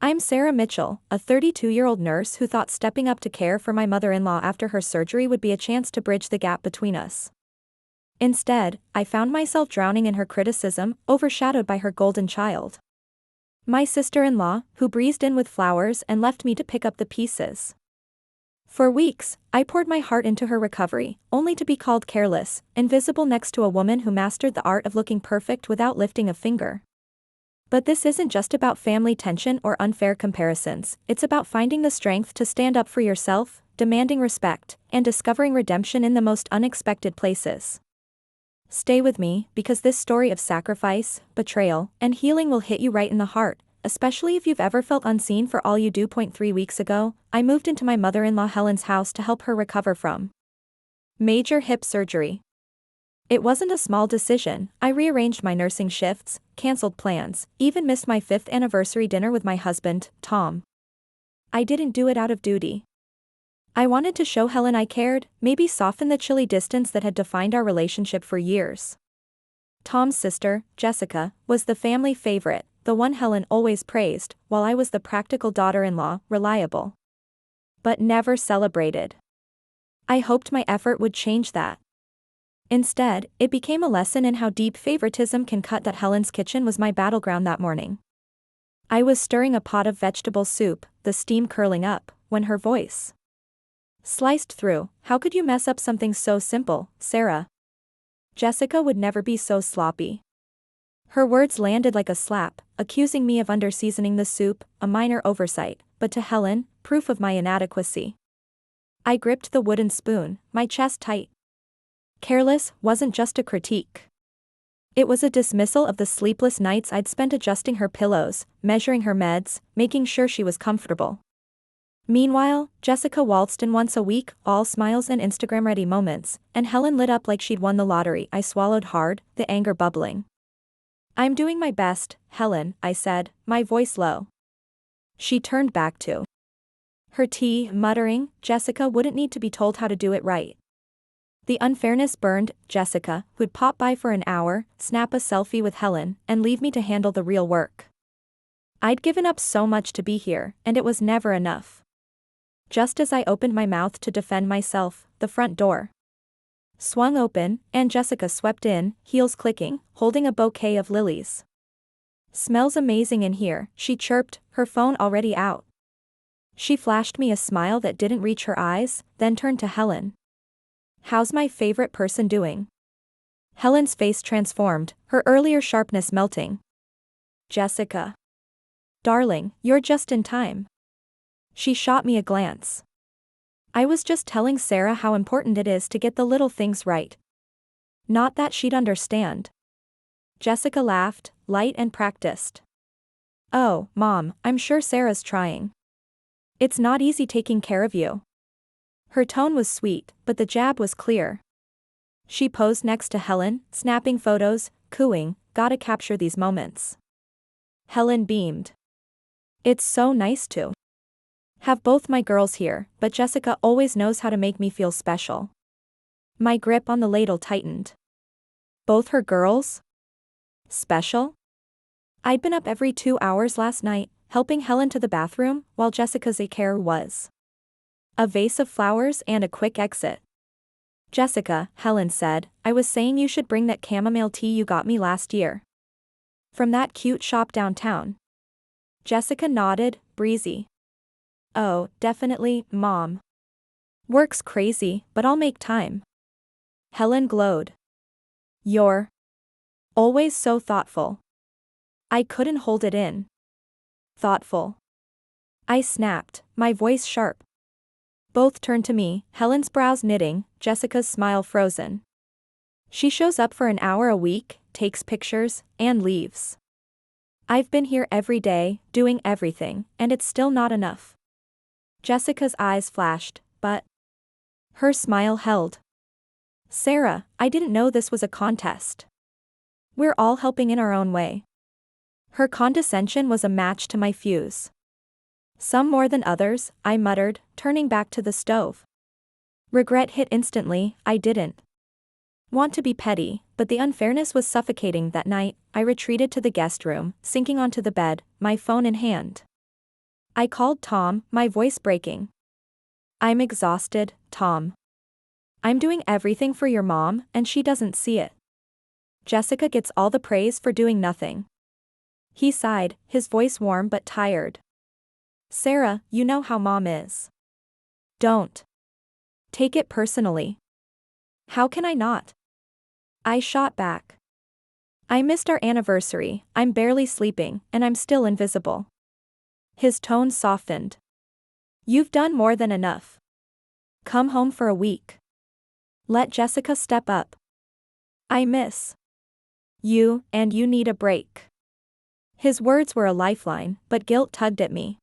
I'm Sarah Mitchell, a 32-year-old nurse who thought stepping up to care for my mother-in-law after her surgery would be a chance to bridge the gap between us. Instead, I found myself drowning in her criticism, overshadowed by her golden child. My sister-in-law, who breezed in with flowers and left me to pick up the pieces. For weeks, I poured my heart into her recovery, only to be called careless, invisible next to a woman who mastered the art of looking perfect without lifting a finger. But this isn't just about family tension or unfair comparisons, it's about finding the strength to stand up for yourself, demanding respect, and discovering redemption in the most unexpected places. Stay with me, because this story of sacrifice, betrayal, and healing will hit you right in the heart, especially if you've ever felt unseen for all you do. 3 weeks ago, I moved into my mother-in-law Helen's house to help her recover from major hip surgery. It wasn't a small decision. I rearranged my nursing shifts, canceled plans, even missed my 5th anniversary dinner with my husband, Tom. I didn't do it out of duty. I wanted to show Helen I cared, maybe soften the chilly distance that had defined our relationship for years. Tom's sister, Jessica, was the family favorite, the one Helen always praised, while I was the practical daughter-in-law, reliable, but never celebrated. I hoped my effort would change that. Instead, it became a lesson in how deep favoritism can cut. That Helen's kitchen was my battleground that morning. I was stirring a pot of vegetable soup, the steam curling up, when her voice sliced through. "How could you mess up something so simple, Sarah? Jessica would never be so sloppy." Her words landed like a slap, accusing me of underseasoning the soup, a minor oversight, but to Helen, proof of my inadequacy. I gripped the wooden spoon, my chest tight. Careless wasn't just a critique. It was a dismissal of the sleepless nights I'd spent adjusting her pillows, measuring her meds, making sure she was comfortable. Meanwhile, Jessica waltzed in once a week, all smiles and Instagram-ready moments, and Helen lit up like she'd won the lottery. I swallowed hard, the anger bubbling. "I'm doing my best, Helen," I said, my voice low. She turned back to her tea, muttering, "Jessica wouldn't need to be told how to do it right." The unfairness burned. Jessica, who'd pop by for an hour, snap a selfie with Helen, and leave me to handle the real work. I'd given up so much to be here, and it was never enough. Just as I opened my mouth to defend myself, the front door swung open, and Jessica swept in, heels clicking, holding a bouquet of lilies. "Smells amazing in here," she chirped, her phone already out. She flashed me a smile that didn't reach her eyes, then turned to Helen. "How's my favorite person doing?" Helen's face transformed, her earlier sharpness melting. "Jessica. Darling, you're just in time." She shot me a glance. "I was just telling Sarah how important it is to get the little things right." Not that she'd understand. Jessica laughed, light and practiced. "Oh, Mom, I'm sure Sarah's trying. It's not easy taking care of you." Her tone was sweet, but the jab was clear. She posed next to Helen, snapping photos, cooing, "Gotta capture these moments." Helen beamed. "It's so nice to have both my girls here, but Jessica always knows how to make me feel special." My grip on the ladle tightened. Both her girls? Special? I'd been up every 2 hours last night, helping Helen to the bathroom, while Jessica's care was a vase of flowers and a quick exit. "Jessica," Helen said, "I was saying you should bring that chamomile tea you got me last year from that cute shop downtown." Jessica nodded, breezy. "Oh, definitely, Mom. Work's crazy, but I'll make time." Helen glowed. "You're always so thoughtful." I couldn't hold it in. "Thoughtful?" I snapped, my voice sharp. Both turned to me, Helen's brows knitting, Jessica's smile frozen. "She shows up for an hour a week, takes pictures, and leaves. I've been here every day, doing everything, and it's still not enough." Jessica's eyes flashed, but her smile held. "Sarah, I didn't know this was a contest. We're all helping in our own way." Her condescension was a match to my fuse. "Some more than others," I muttered, turning back to the stove. Regret hit instantly. I didn't want to be petty, but the unfairness was suffocating. That night, I retreated to the guest room, sinking onto the bed, my phone in hand. I called Tom, my voice breaking. I'm exhausted, Tom. I'm doing everything for your mom, and she doesn't see it. Jessica gets all the praise for doing nothing. He sighed, his voice warm but tired. Sarah, you know how mom is. Don't take it personally. How can I not? I shot back. I missed our anniversary, I'm barely sleeping, and I'm still invisible. His tone softened. You've done more than enough. Come home for a week. Let Jessica step up. I miss you, and you need a break. His words were a lifeline, but guilt tugged at me.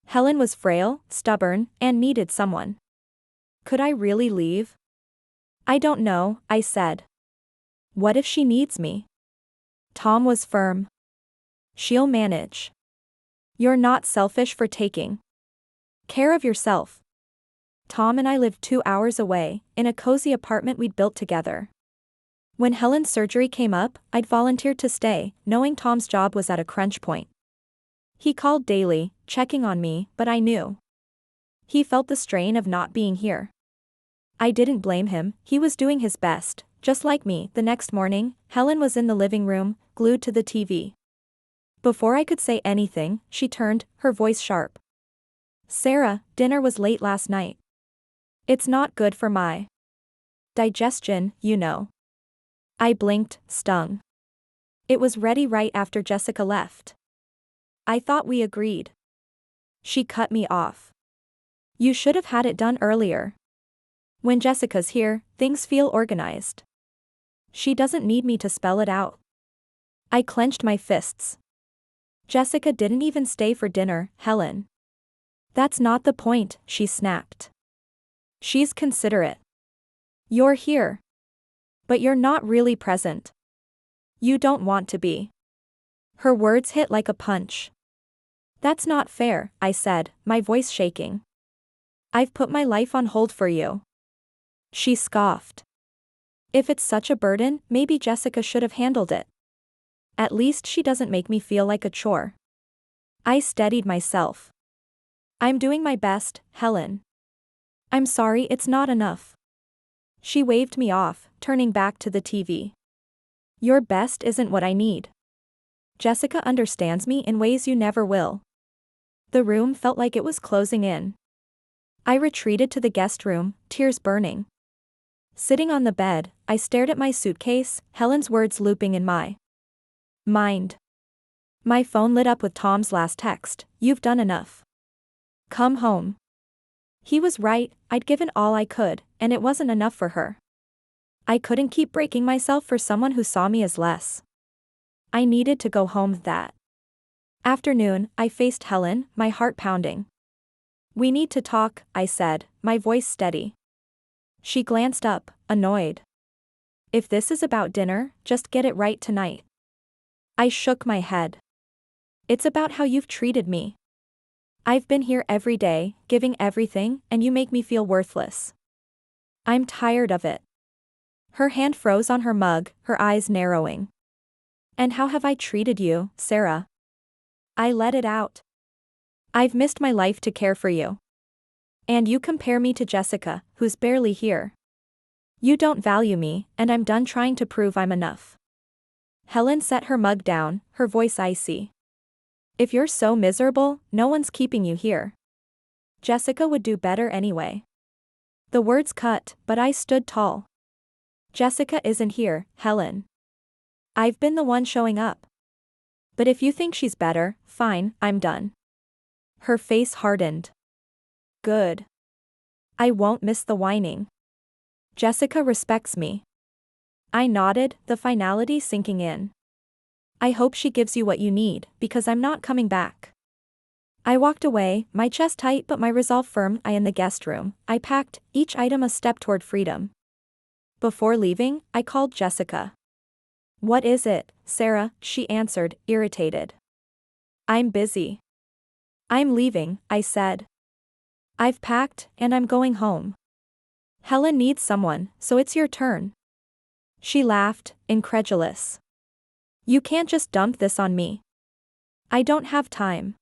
Helen was frail, stubborn, and needed someone. Could I really leave? I don't know, I said. What if she needs me? Tom was firm. She'll manage. You're not selfish for taking care of yourself. Tom and I lived 2 hours away, in a cozy apartment we'd built together. When Helen's surgery came up, I'd volunteered to stay, knowing Tom's job was at a crunch point. He called daily, checking on me, but I knew he felt the strain of not being here. I didn't blame him, he was doing his best. Just like me, the next morning, Helen was in the living room, glued to the TV. Before I could say anything, she turned, her voice sharp. Sarah, dinner was late last night. It's not good for my digestion, you know. I blinked, stung. It was ready right after Jessica left. I thought we agreed. She cut me off. You should have had it done earlier. When Jessica's here, things feel organized. She doesn't need me to spell it out. I clenched my fists. Jessica didn't even stay for dinner, Helen. That's not the point, she snapped. She's considerate. You're here. But you're not really present. You don't want to be. Her words hit like a punch. That's not fair, I said, my voice shaking. I've put my life on hold for you. She scoffed. If it's such a burden, maybe Jessica should have handled it. At least she doesn't make me feel like a chore. I steadied myself. I'm doing my best, Helen. I'm sorry it's not enough. She waved me off, turning back to the TV. Your best isn't what I need. Jessica understands me in ways you never will. The room felt like it was closing in. I retreated to the guest room, tears burning. Sitting on the bed, I stared at my suitcase, Helen's words looping in my mind. My phone lit up with Tom's last text, "You've done enough. Come home." He was right, I'd given all I could, and it wasn't enough for her. I couldn't keep breaking myself for someone who saw me as less. I needed to go home that afternoon. I faced Helen, my heart pounding. We need to talk, I said, my voice steady. She glanced up, annoyed. If this is about dinner, just get it right tonight. I shook my head. It's about how you've treated me. I've been here every day, giving everything, and you make me feel worthless. I'm tired of it. Her hand froze on her mug, her eyes narrowing. And how have I treated you, Sarah? I let it out. I've missed my life to care for you. And you compare me to Jessica, who's barely here. You don't value me, and I'm done trying to prove I'm enough. Helen set her mug down, her voice icy. If you're so miserable, no one's keeping you here. Jessica would do better anyway. The words cut, but I stood tall. Jessica isn't here, Helen. I've been the one showing up. But if you think she's better, fine, I'm done. Her face hardened. Good. I won't miss the whining. Jessica respects me. I nodded, the finality sinking in. I hope she gives you what you need, because I'm not coming back. I walked away, my chest tight but my resolve firm. In the guest room, I packed, each item a step toward freedom. Before leaving, I called Jessica. What is it, Sarah? She answered, irritated. I'm busy. I'm leaving, I said. I've packed, and I'm going home. Helen needs someone, so it's your turn. She laughed, incredulous. You can't just dump this on me. I don't have time.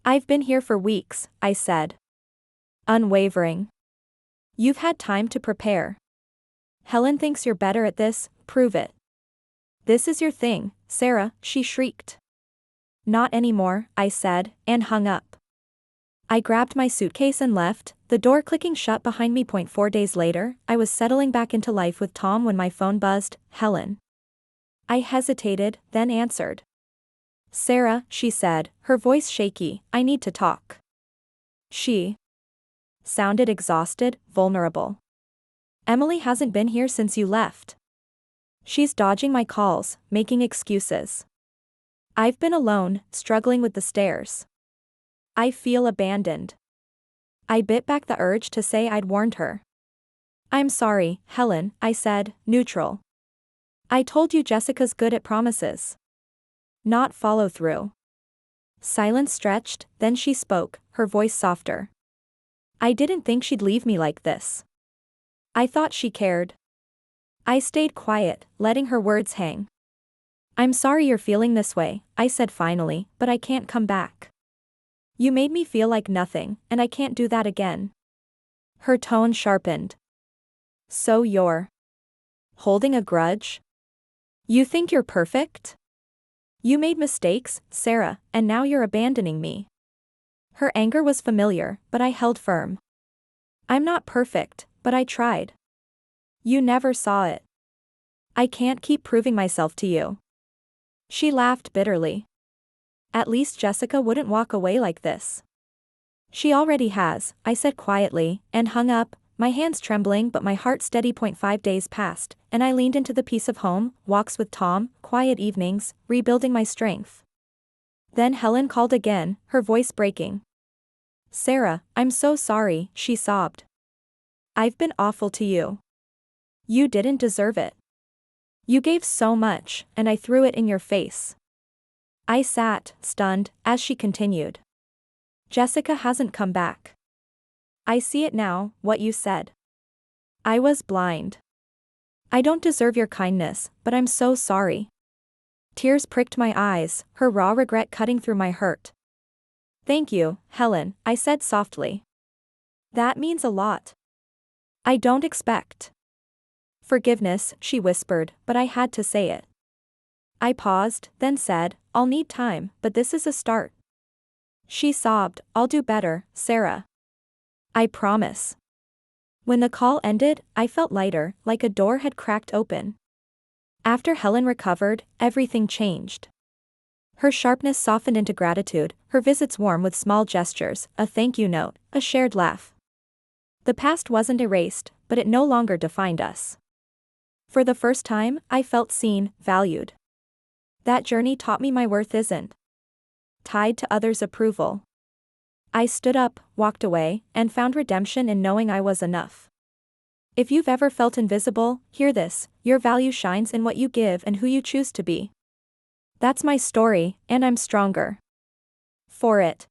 I've been here for weeks, I said. Unwavering. You've had time to prepare. Helen thinks you're better at this, prove it. This is your thing, Sarah, she shrieked. Not anymore, I said, and hung up. I grabbed my suitcase and left, the door clicking shut behind me. 4 days later, I was settling back into life with Tom when my phone buzzed. Helen. I hesitated, then answered. Sarah, she said, her voice shaky, I need to talk. She sounded exhausted, vulnerable. Emily hasn't been here since you left. She's dodging my calls, making excuses. I've been alone, struggling with the stairs. I feel abandoned. I bit back the urge to say I'd warned her. I'm sorry, Helen, I said, neutral. I told you Jessica's good at promises. Not follow through. Silence stretched, then she spoke, her voice softer. I didn't think she'd leave me like this. I thought she cared. I stayed quiet, letting her words hang. I'm sorry you're feeling this way, I said finally, but I can't come back. You made me feel like nothing, and I can't do that again. Her tone sharpened. So you're holding a grudge? You think you're perfect? You made mistakes, Sarah, and now you're abandoning me. Her anger was familiar, but I held firm. I'm not perfect, but I tried. You never saw it. I can't keep proving myself to you. She laughed bitterly. At least Jessica wouldn't walk away like this. She already has, I said quietly, and hung up, my hands trembling but my heart steady. 5 days passed, and I leaned into the peace of home, walks with Tom, quiet evenings, rebuilding my strength. Then Helen called again, her voice breaking. Sarah, I'm so sorry, she sobbed. I've been awful to you. You didn't deserve it. You gave so much, and I threw it in your face. I sat, stunned, as she continued. Jessica hasn't come back. I see it now, what you said. I was blind. I don't deserve your kindness, but I'm so sorry. Tears pricked my eyes, her raw regret cutting through my hurt. Thank you, Helen, I said softly. That means a lot. I don't expect forgiveness, she whispered, but I had to say it. I paused, then said, I'll need time, but this is a start. She sobbed, I'll do better, Sarah. I promise. When the call ended, I felt lighter, like a door had cracked open. After Helen recovered, everything changed. Her sharpness softened into gratitude, her visits warm with small gestures, a thank you note, a shared laugh. The past wasn't erased, but it no longer defined us. For the first time, I felt seen, valued. That journey taught me my worth isn't tied to others' approval. I stood up, walked away, and found redemption in knowing I was enough. If you've ever felt invisible, hear this, your value shines in what you give and who you choose to be. That's my story, and I'm stronger for it.